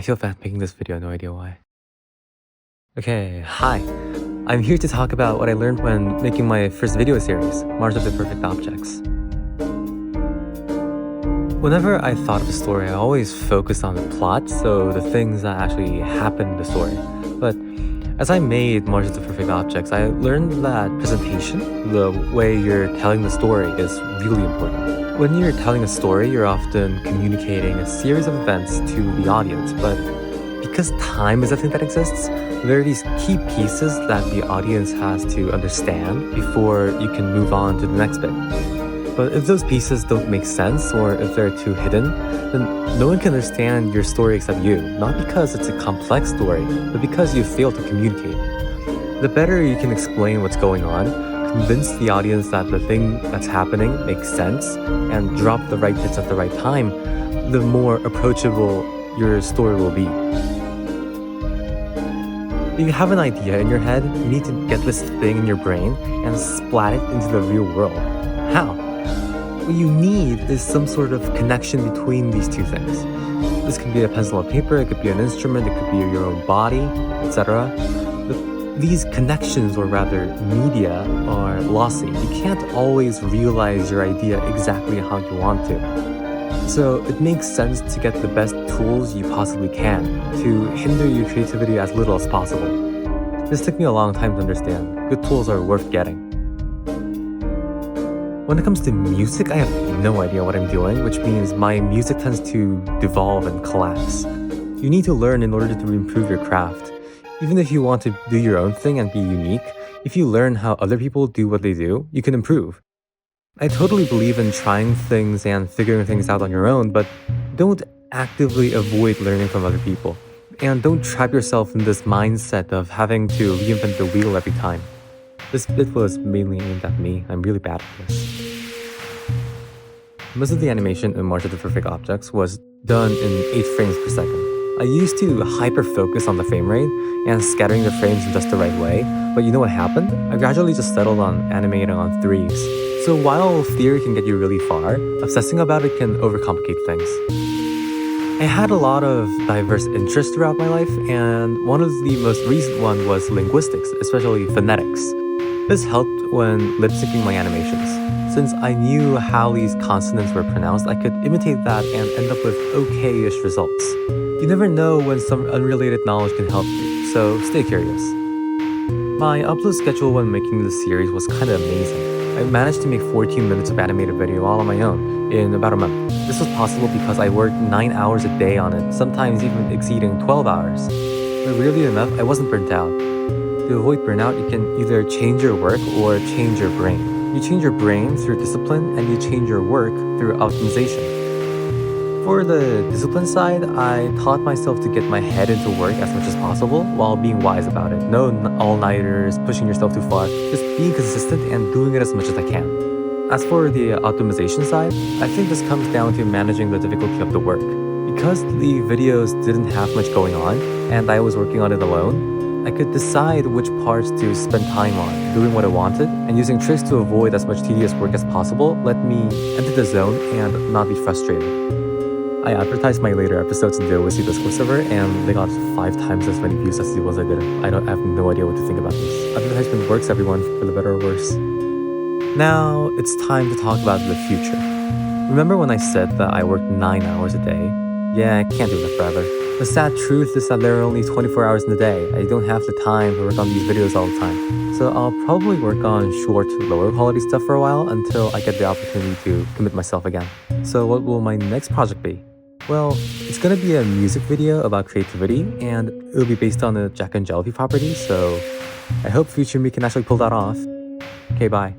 feel bad making this video, no idea why. Okay, hi. I'm here to talk about what I learned when making my first video series, Mars of the Perfect Objects. Whenever I thought of a story, I always focused on the plot, so the things that actually happened in the story. But as I made Mars of the Perfect Objects, I learned that presentation, the way you're telling the story, is really important. When you're telling a story, you're often communicating a series of events to the audience, but because time is a thing that exists, there are these key pieces that the audience has to understand before you can move on to the next bit. But if those pieces don't make sense or if they're too hidden, then no one can understand your story except you, not because it's a complex story, but because you fail to communicate. The better you can explain what's going on, convince the audience that the thing that's happening makes sense, and drop the right bits at the right time, the more approachable your story will be. If you have an idea in your head, you need to get this thing in your brain and splat it into the real world. How? What you need is some sort of connection between these two things. This could be a pencil and paper, it could be an instrument, it could be your own body, etc. But these connections, or rather media, are lossy. You can't always realize your idea exactly how you want to. So it makes sense to get the best tools you possibly can to hinder your creativity as little as possible. This took me a long time to understand. Good tools are worth getting. When it comes to music, I have no idea what I'm doing, which means my music tends to devolve and collapse. You need to learn in order to improve your craft. Even if you want to do your own thing and be unique, if you learn how other people do what they do, you can improve. I totally believe in trying things and figuring things out on your own, but don't actively avoid learning from other people. And don't trap yourself in this mindset of having to reinvent the wheel every time. This bit was mainly aimed at me. I'm really bad at this. Most of the animation in Mars of the Perfect Objects was done in 8 frames per second. I used to hyper-focus on the frame rate and scattering the frames in just the right way, but you know what happened? I gradually just settled on animating on 3s. So while theory can get you really far, obsessing about it can overcomplicate things. I had a lot of diverse interests throughout my life, and one of the most recent ones was linguistics, especially phonetics. This helped when lip-syncing my animations. Since I knew how these consonants were pronounced, I could imitate that and end up with okay-ish results. You never know when some unrelated knowledge can help you, so stay curious. My upload schedule when making this series was kind of amazing. I managed to make 14 minutes of animated video all on my own in about a month. This was possible because I worked 9 hours a day on it, sometimes even exceeding 12 hours. But weirdly enough, I wasn't burnt out. To avoid burnout, you can either change your work or change your brain. You change your brain through discipline, and you change your work through optimization. For the discipline side, I taught myself to get my head into work as much as possible while being wise about it. No all-nighters, pushing yourself too far, just being consistent and doing it as much as I can. As for the optimization side, I think this comes down to managing the difficulty of the work. Because the videos didn't have much going on, and I was working on it alone, I could decide which parts to spend time on, doing what I wanted, and using tricks to avoid as much tedious work as possible let me enter the zone and not be frustrated. I advertised my later episodes in the OSC Discord server, and they got 5 times as many views as the ones I didn't. I have no idea what to think about this. Advertisement works, everyone, for the better or worse. Now, it's time to talk about the future. Remember when I said that I worked 9 hours a day? Yeah, I can't do that forever. The sad truth is that there are only 24 hours in the day. I don't have the time to work on these videos all the time. So I'll probably work on short, lower quality stuff for a while until I get the opportunity to commit myself again. So what will my next project be? Well, it's gonna be a music video about creativity, and it'll be based on the Jack and Jelly property, so I hope future me can actually pull that off. Okay, bye.